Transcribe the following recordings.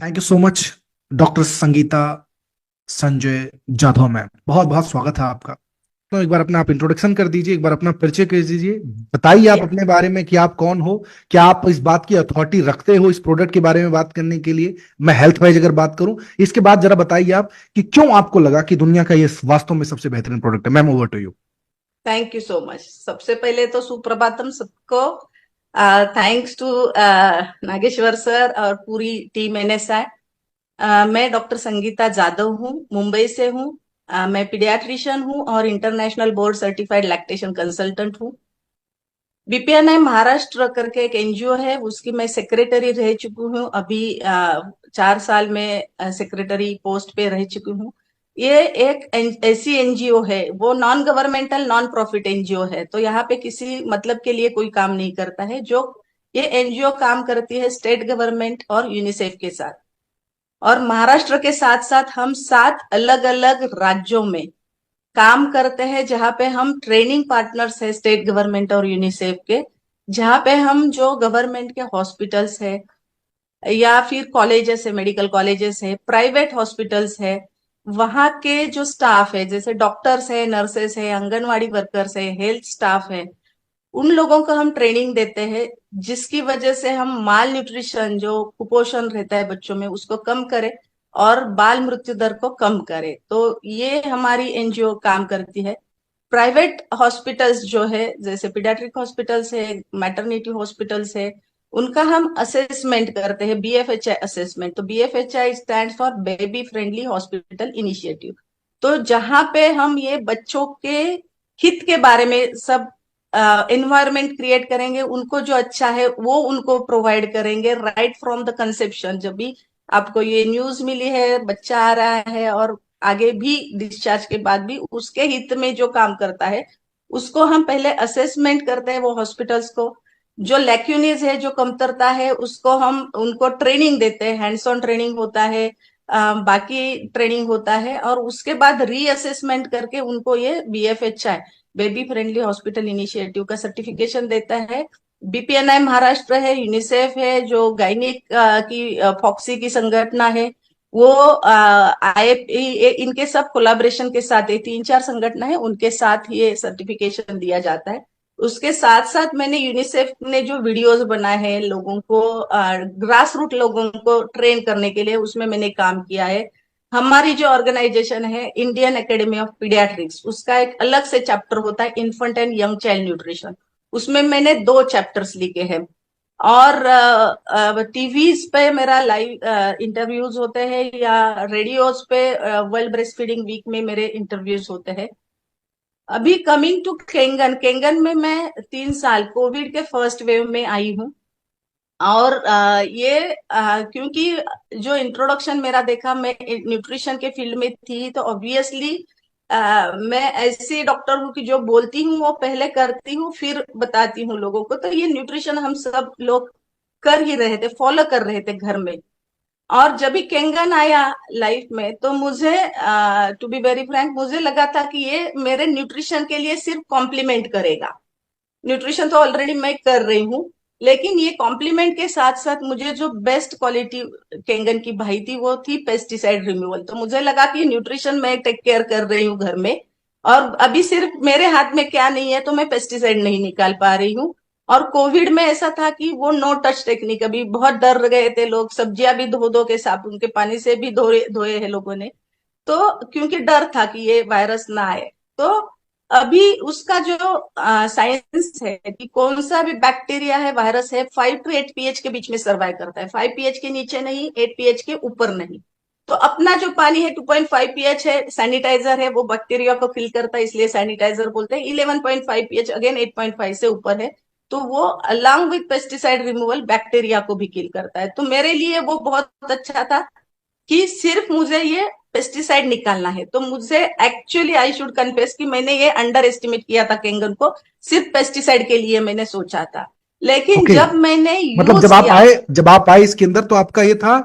Thank you so much doctor Sangeeta Sanjay Jadhav ma'am. बहुत बहुत स्वागत है आपका। तो एक बार अपना आप इंट्रोडक्शन कर दीजिए, एक बार अपना परिचय कर दीजिए। बताइए आप या अपने बारे में कि आप कौन हो। क्या आप इस बात की अथॉरिटी रखते हो इस प्रोडक्ट के बारे में बात करने के लिए? मैं हेल्थ वाइज अगर बात करूं, इसके बाद जरा बताइए आप कि क्यों आपको लगा कि दुनिया का ये वास्तव में सबसे बेहतरीन प्रोडक्ट है। Ma'am, over to you. Thank you so much. सबसे पहले तो सुप्रभातम सबको। थैंक्स टू नागेश्वर सर और पूरी टीम एनएसआई। मैं डॉक्टर संगीता जाधव हूँ, मुंबई से हूँ। मैं पीडियाट्रिशियन हूँ और international board certified lactation consultant हूँ। बीपीएनआई महाराष्ट्र करके एक एनजीओ है, उसकी मैं सेक्रेटरी रह चुकी हूँ। अभी 4 साल में सेक्रेटरी पोस्ट पे रह चुकी हूँ। ये एक ऐसी एनजीओ है, वो non governmental non profit NGO है, तो यहाँ पे किसी मतलब के लिए कोई काम नहीं करता है। जो ये एनजीओ काम करती है स्टेट गवर्नमेंट और यूनिसेफ के साथ, और महाराष्ट्र के साथ साथ हम 7 अलग अलग राज्यों में काम करते हैं, जहां पे हम ट्रेनिंग पार्टनर्स है स्टेट गवर्नमेंट और यूनिसेफ के। जहां पे हम जो गवर्नमेंट के हॉस्पिटल्स है या फिर कॉलेजेस है, मेडिकल कॉलेजेस है, प्राइवेट हॉस्पिटल्स है, वहां के जो स्टाफ है, जैसे डॉक्टर्स है, नर्सेस है, आंगनवाड़ी वर्कर्स है, हेल्थ स्टाफ है, उन लोगों को हम ट्रेनिंग देते हैं, जिसकी वजह से हम माल न्यूट्रिशन, जो कुपोषण रहता है बच्चों में, उसको कम करें और बाल मृत्यु दर को कम करें। तो ये हमारी एनजीओ काम करती है। प्राइवेट हॉस्पिटल्स जो है, जैसे पीडियाट्रिक हॉस्पिटल्स है, मैटरनिटी हॉस्पिटल्स है, उनका हम असेसमेंट करते हैं, बीएफएचआई असेसमेंट। तो BFHI stand for baby friendly hospital initiative. तो जहां पे हम ये बच्चों के हित के बारे में सब एनवायरमेंट क्रिएट करेंगे, उनको जो अच्छा है वो उनको प्रोवाइड करेंगे राइट फ्रॉम द कंसेप्शन। जब भी आपको ये न्यूज मिली है, बच्चा आ रहा है, और आगे भी डिस्चार्ज के बाद भी उसके हित में जो काम करता है, उसको हम पहले असेसमेंट करते हैं वो हॉस्पिटल्स को। जो लैक्यूनीज है, जो कमतरता है, उसको हम उनको ट्रेनिंग देते हैं, हैंड्स ऑन ट्रेनिंग होता है, बाकी ट्रेनिंग होता है, और उसके बाद रीअसेसमेंट करके उनको ये बीएफएचआई, बेबी फ्रेंडली हॉस्पिटल इनिशिएटिव का सर्टिफिकेशन देता है। बीपीएनआई महाराष्ट्र है, यूनिसेफ है, जो गायनिक की फॉक्सी की संगठना है, वो आई इनके सब कोलाबरेशन के साथ, ये 3-4 संगठन है, उनके साथ ये सर्टिफिकेशन दिया जाता है। उसके साथ साथ मैंने यूनिसेफ ने जो वीडियोस बनाए हैं लोगों को, ग्रास रूट लोगों को ट्रेन करने के लिए, उसमें मैंने काम किया है। हमारी जो ऑर्गेनाइजेशन है इंडियन एकेडमी ऑफ पीडियाट्रिक्स, उसका एक अलग से चैप्टर होता है infant and young child nutrition. उसमें मैंने 2 चैप्टर्स लिखे हैं। और टीवीज पे मेरा लाइव इंटरव्यूज होते हैं, या रेडियोज पे वर्ल्ड ब्रेस्ट फीडिंग वीक में मेरे इंटरव्यूज होते हैं। अभी कमिंग टू केंगन, केंगन में मैं 3 साल कोविड के फर्स्ट वेव में आई हूँ। और क्योंकि जो इंट्रोडक्शन मेरा देखा, मैं न्यूट्रिशन के फील्ड में थी, तो ऑब्वियसली मैं ऐसी डॉक्टर हूँ कि जो बोलती हूँ वो पहले करती हूँ, फिर बताती हूँ लोगों को। तो ये न्यूट्रिशन हम सब लोग कर ही रहे थे, फॉलो कर रहे थे घर में। और जब भी केंगन आया लाइफ में, तो मुझे टू बी वेरी फ्रैंक, मुझे लगा था कि ये मेरे न्यूट्रिशन के लिए सिर्फ कॉम्प्लीमेंट करेगा। न्यूट्रिशन तो ऑलरेडी मैं कर रही हूँ, लेकिन ये कॉम्प्लीमेंट के साथ साथ मुझे जो बेस्ट क्वालिटी केंगन की भाई थी, वो थी पेस्टिसाइड रिमूवल। तो मुझे लगा कि न्यूट्रिशन मैं टेक केयर कर रही हूँ घर में, और अभी सिर्फ मेरे हाथ में क्या नहीं है, तो मैं पेस्टिसाइड नहीं निकाल पा रही हूँ। और कोविड में ऐसा था कि वो नो टच टेक्निक, अभी बहुत डर गए थे लोग, सब्जियां भी धो धो के साबुन के पानी से भी धोए धोए हैं लोगों ने। तो क्योंकि डर था कि ये वायरस ना आए, तो अभी उसका जो साइंस है कि कौन सा भी बैक्टीरिया है, वायरस है, 5 to 8 pH के बीच में सर्वाइव करता है। 5 pH के नीचे नहीं, 8 pH के ऊपर नहीं। तो अपना जो पानी है 2.5 pH है, सैनिटाइजर है, वो बैक्टीरिया को किल करता है, इसलिए सैनिटाइजर बोलते हैं। 11.5 pH अगेन 8.5 से ऊपर है, तो वो along with pesticide removal bacteria को भी किल करता है। तो मेरे लिए वो बहुत अच्छा था कि सिर्फ मुझे ये पेस्टिसाइड निकालना है। तो मुझे एक्चुअली आई शुड कन्फेस कि मैंने ये अंडर एस्टिमेट किया था केंगन को, सिर्फ पेस्टिसाइड के लिए मैंने सोचा था। लेकिन ओके। जब मैंने मतलब यूज किया, जब आप आए इसके अंदर, तो आपका ये था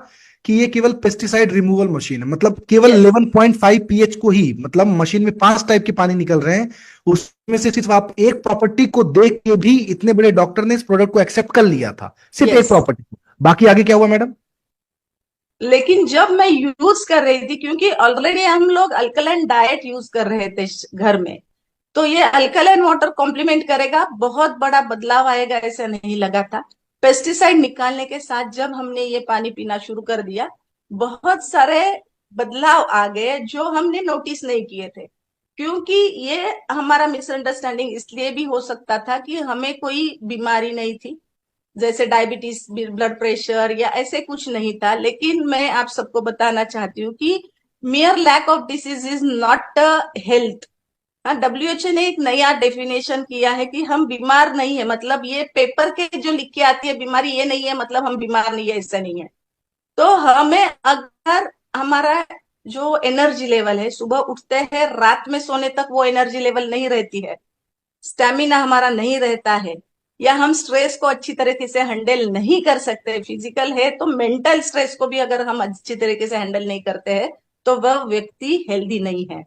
कि ये केवल पेस्टिसाइड रिमूवल मशीन है। मतलब केवल यस, 11.5 पीएच को ही, मतलब मशीन में 5 टाइप के पानी निकल रहे हैं, उसमें से सिर्फ आप एक प्रॉपर्टी को देख के भी इतने बड़े डॉक्टर ने इस प्रोडक्ट को एक्सेप्ट कर लिया था, सिर्फ एक यस, प्रॉपर्टी। बाकी आगे क्या हुआ मैडम? लेकिन जब मैं यूज कर रही थी, क्योंकि ऑलरेडी हम लोग अल्कलाइन डाइट यूज कर रहे थे घर में, तो ये अल्कलाइन वाटर कॉम्प्लीमेंट करेगा, बहुत बड़ा बदलाव आएगा ऐसा नहीं लगा था। पेस्टिसाइड निकालने के साथ जब हमने ये पानी पीना शुरू कर दिया, बहुत सारे बदलाव आ गए जो हमने नोटिस नहीं किए थे। क्योंकि ये हमारा मिसअंडरस्टैंडिंग इसलिए भी हो सकता था कि हमें कोई बीमारी नहीं थी, जैसे डायबिटीज, ब्लड प्रेशर या ऐसे कुछ नहीं था। लेकिन मैं आप सबको बताना चाहती हूँ कि mere lack of disease is not health. हाँ, डब्ल्यूएचओ ने एक नया डेफिनेशन किया है कि हम बीमार नहीं है, मतलब ये पेपर के जो लिख के आती है बीमारी, ये नहीं है मतलब हम बीमार नहीं है, ऐसा नहीं है। तो हमें अगर हमारा जो एनर्जी लेवल है, सुबह उठते हैं रात में सोने तक वो एनर्जी लेवल नहीं रहती है, स्टेमिना हमारा नहीं रहता है, या हम स्ट्रेस को अच्छी तरीके से हैंडल नहीं कर सकते, फिजिकल है तो मेंटल स्ट्रेस को भी अगर हम अच्छी तरीके से हैंडल नहीं करते हैं, तो वह व्यक्ति हेल्दी नहीं है।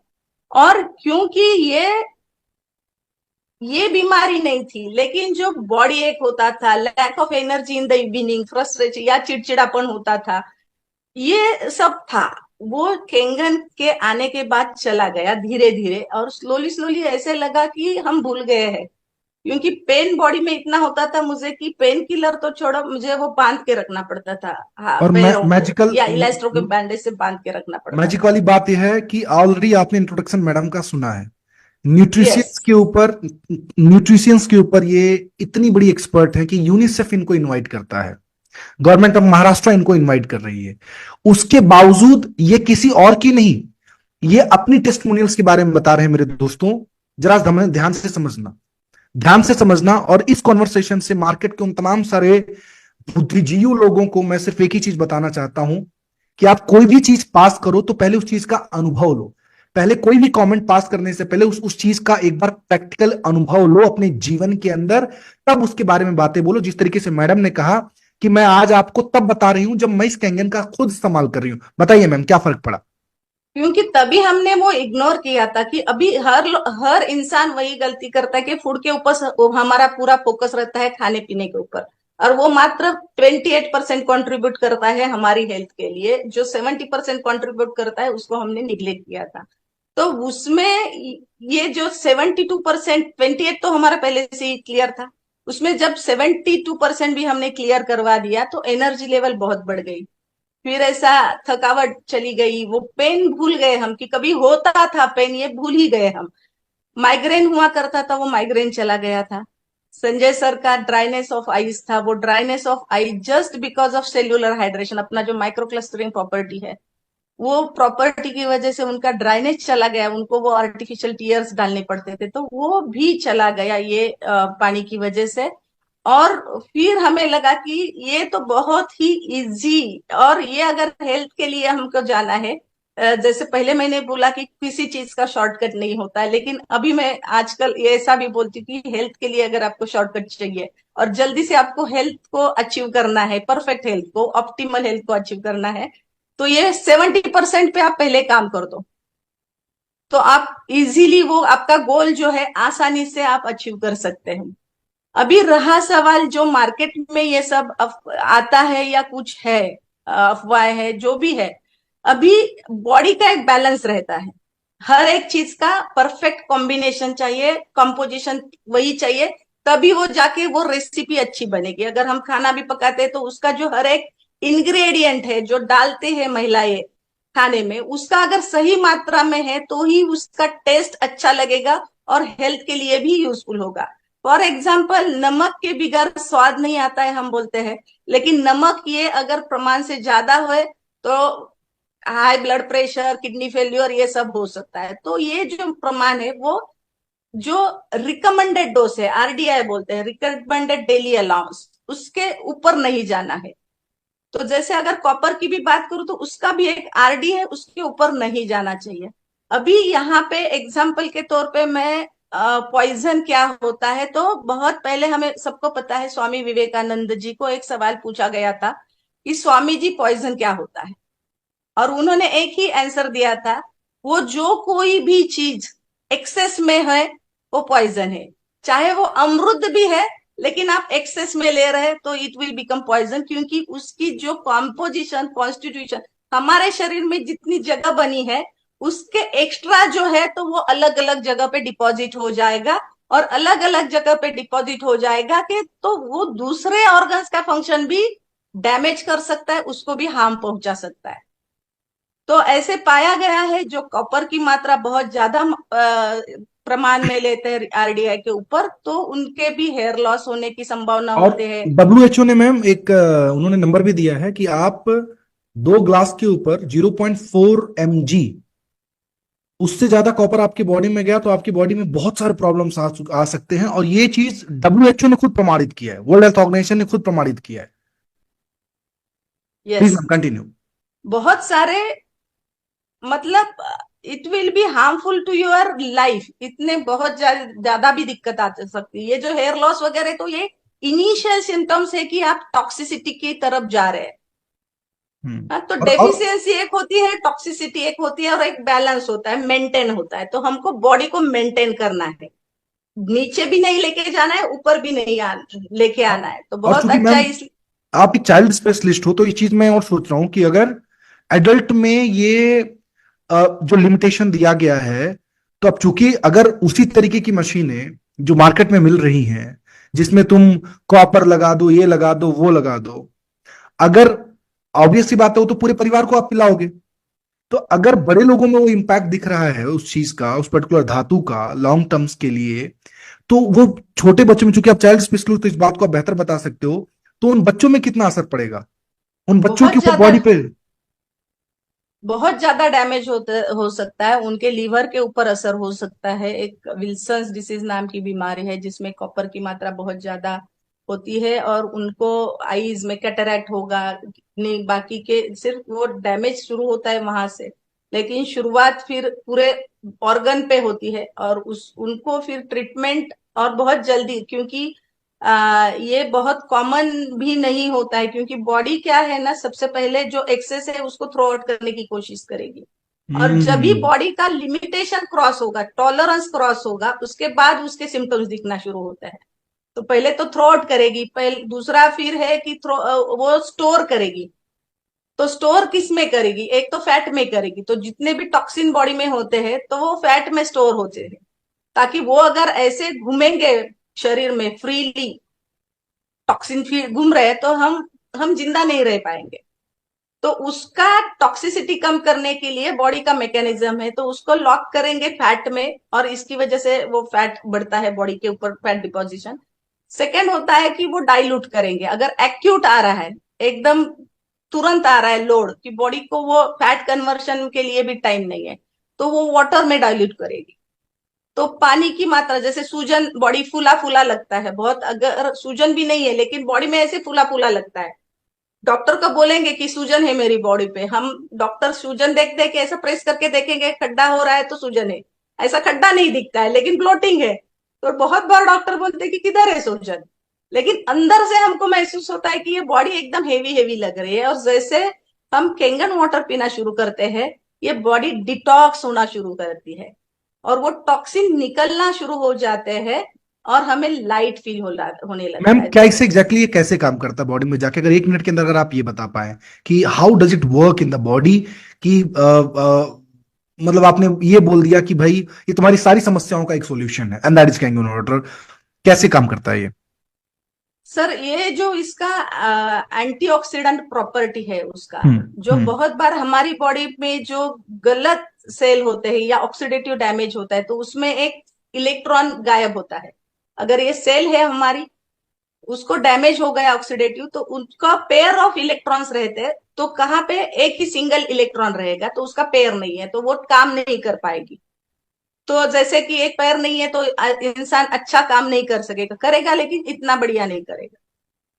और क्योंकि ये बीमारी नहीं थी, लेकिन जो बॉडी एक होता था, lack of energy in the evening, frustration या चिड़चिड़ापन होता था, ये सब था, वो केंगन के आने के बाद चला गया धीरे धीरे। और स्लोली स्लोली ऐसे लगा कि हम भूल गए हैं, क्योंकि पेन बॉडी में इतना होता था मुझे कि पेन किलर तो छोड़ो, मुझे वो बांध के रखना पड़ता था, हाँ, और पैरों को मैजिकल या इलास्ट्रो के बैंडेज से बांध के रखना पड़ता मैजिक था। वाली बात यह है कि ऑलरेडी आपने इंट्रोडक्शन मैडम का सुना है। यस। न्यूट्रिशियंस के ऊपर ये इतनी बड़ी एक्सपर्ट है कि यूनिसेफ इनको इनवाइट करता है, गवर्नमेंट ऑफ महाराष्ट्र इनको इनवाइट कर रही है। उसके बावजूद ये किसी और की नहीं, ये अपनी टेस्टिमोनियल्स के बारे में बता रहे हैं। मेरे दोस्तों, जरा ध्यान से समझना। और इस कॉन्वर्सेशन से मार्केट के उन तमाम सारे बुद्धिजीवी लोगों को मैं सिर्फ एक ही चीज बताना चाहता हूं कि आप कोई भी चीज पास करो तो पहले उस चीज का अनुभव लो। पहले कोई भी कमेंट पास करने से पहले उस चीज का एक बार प्रैक्टिकल अनुभव लो अपने जीवन के अंदर, तब उसके बारे में बातें बोलो। जिस तरीके से मैडम ने कहा कि मैं आज आपको तब बता रही हूं जब मैं इस कैंगन का खुद इस्तेमाल कर रही हूं। बताइए मैम, क्या फर्क पड़ा? क्योंकि तभी हमने वो इग्नोर किया था कि अभी हर इंसान वही गलती करता है कि फूड के ऊपर हमारा पूरा फोकस रहता है, खाने पीने के ऊपर, और वो मात्र 28% कॉन्ट्रीब्यूट करता है हमारी हेल्थ के लिए, जो 70% कॉन्ट्रीब्यूट करता है उसको हमने निग्लेक्ट किया था। तो उसमें ये जो 72%, 28 तो हमारा पहले से ही क्लियर था, उसमें जब 72% भी हमने क्लियर करवा दिया तो एनर्जी लेवल बहुत बढ़ गई। फिर ऐसा थकावट चली गई, वो पेन भूल गए हम कि कभी होता था पेन, ये भूल ही गए हम। माइग्रेन हुआ करता था, वो माइग्रेन चला गया था। संजय सर का ड्राइनेस ऑफ आईज था, वो dryness of I just because of cellular hydration, अपना जो माइक्रो क्लस्टरिंग प्रॉपर्टी है, वो प्रॉपर्टी की वजह से उनका ड्राइनेस चला गया, उनको वो आर्टिफिशियल टीयर्स डालने पड़ते थे, तो वो भी चला गया ये पानी की वजह से। और फिर हमें लगा कि ये तो बहुत ही इजी, और ये अगर हेल्थ के लिए हमको जाना है, जैसे पहले मैंने बोला कि किसी चीज का शॉर्टकट नहीं होता है, लेकिन अभी मैं आजकल ये ऐसा भी बोलती हूँ कि हेल्थ के लिए अगर आपको शॉर्टकट चाहिए और जल्दी से आपको हेल्थ को अचीव करना है, परफेक्ट हेल्थ को, ऑप्टिमल हेल्थ को अचीव करना है, तो ये 70% पे आप पहले काम कर दो, तो आप इजीली वो आपका गोल जो है आसानी से आप अचीव कर सकते हैं। अभी रहा सवाल जो मार्केट में ये सब आता है या कुछ है, अफवाह है, जो भी है, अभी बॉडी का एक बैलेंस रहता है, हर एक चीज का परफेक्ट कॉम्बिनेशन चाहिए, कंपोजिशन वही चाहिए, तभी वो जाके वो रेसिपी अच्छी बनेगी। अगर हम खाना भी पकाते हैं तो उसका जो हर एक इंग्रेडिएंट है जो डालते हैं महिलाएं खाने में, उसका अगर सही मात्रा में है तो ही उसका टेस्ट अच्छा लगेगा और हेल्थ के लिए भी यूजफुल होगा। फॉर एग्जाम्पल, नमक के बिगर स्वाद नहीं आता है हम बोलते हैं, लेकिन नमक ये अगर प्रमाण से ज्यादा हो तो high blood pressure, kidney failure, ये सब हो सकता है। तो ये जो प्रमाण है वो जो रिकमेंडेड डोज है, आरडीआई बोलते हैं, रिकमेंडेड डेली अलाउंस, उसके ऊपर नहीं जाना है। तो जैसे अगर कॉपर की भी बात करूं तो उसका भी एक आरडी है, उसके ऊपर नहीं जाना चाहिए। अभी यहाँ पे एग्जाम्पल के तौर पे मैं पॉइजन क्या होता है, तो बहुत पहले हमें सबको पता है, स्वामी विवेकानंद जी को एक सवाल पूछा गया था कि स्वामी जी पॉइजन क्या होता है, और उन्होंने एक ही आंसर दिया था, वो जो कोई भी चीज एक्सेस में है वो पॉइजन है, चाहे वो अमृत भी है लेकिन आप एक्सेस में ले रहे हैं तो इट विल बिकम पॉइजन, क्योंकि उसकी जो कॉम्पोजिशन कॉन्स्टिट्यूशन हमारे शरीर में जितनी जगह बनी है उसके एक्स्ट्रा जो है तो वो अलग अलग जगह पे डिपॉजिट हो जाएगा, और अलग अलग जगह पे डिपॉजिट हो जाएगा कि तो वो दूसरे ऑर्गन्स का फंक्शन भी डैमेज कर सकता है, उसको भी हार्म पहुंचा सकता है। तो ऐसे पाया गया है जो कॉपर की मात्रा बहुत ज्यादा प्रमाण में लेते हैं आरडीआई के ऊपर, तो उनके भी हेयर लॉस होने की संभावना और होते हैं। डब्ल्यूएचओ ने मैम एक उन्होंने नंबर भी दिया है कि आप 2 ग्लास के ऊपर 0.4 mg, उससे ज्यादा कॉपर आपकी बॉडी में गया तो आपकी बॉडी में बहुत सारे प्रॉब्लम्स आ सकते हैं। और ये चीज डब्ल्यूएचओ ने खुद प्रमाणित किया है, वर्ल्ड हेल्थ ऑर्गेनाइजेशन ने खुद प्रमाणित किया है। Please yes, ma'am continue. बहुत सारे, मतलब it will be harmful to your life, इतने बहुत ज्यादा भी दिक्कत आ सकती है। ये जो हेयर लॉस वगैरह तो ये इनिशियल सिम्टम्स है कि आप टॉक्सिसिटी की तरफ जा रहे हैं। हाँ, तो और डेफिशिएंसी एक होती है, टॉक्सिसिटी एक होती है, और एक बैलेंस होता है, मेंटेन होता है। तो हमको बॉडी को मेंटेन करना है, नीचे भी नहीं लेके जाना है, ऊपर भी नहीं लेके आना है, तो और बहुत चूंकि अच्छा मैम है इस। आप एक चाइल्ड स्पेशलिस्ट हो तो ये चीज मैं और सोच रहा हूँ कि अगर एडल्ट में ये जो लिमिटेशन दिया गया है, तो अब चूंकि अगर उसी तरीके की मशीनें जो मार्केट में मिल रही हैं जिसमें तुम कॉपर लगा दो, ये लगा दो, वो लगा दो, अगर ऑब्वियस सी बात है वो तो पूरे परिवार को आप पिलाओगे। तो अगर बड़े लोगों में वो इम्पैक्ट दिख रहा है उस चीज का, उस पर्टिकुलर धातु का लॉन्ग टर्म्स के लिए, तो वो छोटे बच्चों में, चूंकि आप चाइल्ड स्पेशलिस्ट हो तो इस बात को आप बेहतर बता सकते हो, तो उन बच्चों में कितना असर पड़ेगा, उन बच्चों की बहुत ऊपर ज्यादा, बॉडी पे। बहुत ज्यादा डैमेज हो सकता है, उनके लीवर के ऊपर असर हो सकता है। एक विल्सन्स डिसीज नाम की बीमारी है जिसमें कॉपर की मात्रा बहुत ज्यादा होती है, और उनको आईज में कैटरैक्ट होगा, नहीं बाकी के सिर्फ वो डैमेज शुरू होता है वहां से, लेकिन शुरुआत फिर पूरे ऑर्गन पे होती है, और उस उनको फिर ट्रीटमेंट और बहुत जल्दी, क्योंकि ये बहुत कॉमन भी नहीं होता है, क्योंकि बॉडी क्या है ना, सबसे पहले जो एक्सेस है उसको थ्रो आउट करने की कोशिश करेगी, और जब भी हम्म। बॉडी का लिमिटेशन क्रॉस होगा, टॉलरेंस क्रॉस होगा, उसके बाद उसके सिम्टम्स दिखना शुरू होते हैं। तो पहले तो थ्रो आउट करेगी, पहले दूसरा फिर है कि वो स्टोर करेगी। तो स्टोर किस में करेगी, एक तो फैट में करेगी, तो जितने भी टॉक्सिन बॉडी में होते हैं तो वो फैट में स्टोर होते हैं, ताकि वो अगर ऐसे घूमेंगे शरीर में फ्रीली, टॉक्सिन फील्ड घूम रहे हैं, तो हम जिंदा नहीं रह पाएंगे। तो उसका टॉक्सिसिटी कम करने के लिए बॉडी का मैकेनिज्म है, तो उसको लॉक करेंगे फैट में, और इसकी वजह से वो फैट बढ़ता है बॉडी के ऊपर, फैट डिपोजिशन। सेकेंड होता है कि वो डाइल्यूट करेंगे, अगर एक्यूट आ रहा है, एकदम तुरंत आ रहा है लोड कि बॉडी को वो फैट कन्वर्शन के लिए भी टाइम नहीं है, तो वो वाटर में डाइल्यूट करेगी। तो पानी की मात्रा, जैसे सूजन, बॉडी फूला फूला लगता है बहुत, अगर सूजन भी नहीं है लेकिन बॉडी में ऐसे फूला फूला लगता है, डॉक्टर को बोलेंगे कि सूजन है मेरी बॉडी पे, हम डॉक्टर सूजन देख देख के ऐसा प्रेस करके देखेंगे खड्डा हो रहा है तो सूजन है, ऐसा खड्डा नहीं दिखता है लेकिन ब्लोटिंग है। तो बहुत बार डॉक्टर बोलते हैं कि किधर है सूजन, लेकिन अंदर से हमको महसूस होता है कि ये बॉडी एकदम हेवी हेवी लग रही है, और जैसे हम केंगन वाटर पीना शुरू करते हैं, ये बॉडी डिटॉक्स होना शुरू करती है, और वो टॉक्सिन निकलना शुरू हो जाते हैं, और हमें लाइट फील होने लगता मैम है। क्या तो इससे एग्जैक्टली ये कैसे काम करता है बॉडी में जाके, अगर 1 मिनट के अंदर अगर आप ये बता पाए कि how does it work in the body, कि मतलब आपने ये बोल दिया कि भाई ये तुम्हारी सारी समस्याओं का एक सॉल्यूशन है and that is Kangen water, कैसे काम करता है ये? सर, ये जो इसका एंटीऑक्सीडेंट प्रॉपर्टी है उसका, जो हम्म। बहुत बार हमारी बॉडी में जो गलत सेल होते हैं या ऑक्सीडेटिव डैमेज होता है, तो उसमें एक इलेक्ट्रॉन गायब होता है। अगर ये सेल है हमारी, उसको डैमेज हो गया ऑक्सीडेटिव, तो उसका पेयर ऑफ इलेक्ट्रॉन्स रहते हैं, तो कहाँ पे एक ही सिंगल इलेक्ट्रॉन रहेगा, तो उसका पेयर नहीं है, तो वो काम नहीं कर पाएगी। तो जैसे कि एक पैर नहीं है तो इंसान अच्छा काम नहीं कर सकेगा, करेगा लेकिन इतना बढ़िया नहीं करेगा।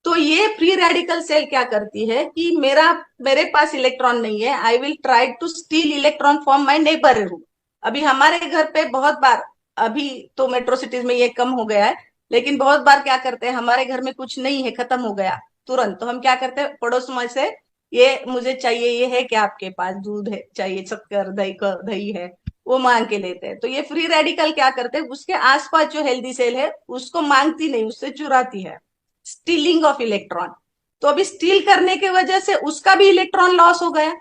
तो ये फ्री रेडिकल सेल क्या करती है कि मेरे पास इलेक्ट्रॉन नहीं है, I will try to steal electron from my neighbourhood. अभी हमारे घर पे बहुत बार, अभी तो मेट्रो सिटीज में ये कम हो गया है, लेकिन बहुत बार क्या करते हैं, हमारे घर में कुछ नहीं है, खत्म हो गया तुरंत, तो हम क्या करते हैं, पड़ोस में से ये मुझे चाहिए, ये है क्या आपके पास, दूध है चाहिए, शक्कर, दही दही है, वो मांग के लेते हैं। तो ये फ्री रेडिकल क्या करते हैं, उसके आसपास जो हेल्दी सेल है उसको मांगती नहीं, उससे चुराती है, स्टीलिंग ऑफ इलेक्ट्रॉन। तो अभी स्टील करने की वजह से उसका भी इलेक्ट्रॉन लॉस हो गया,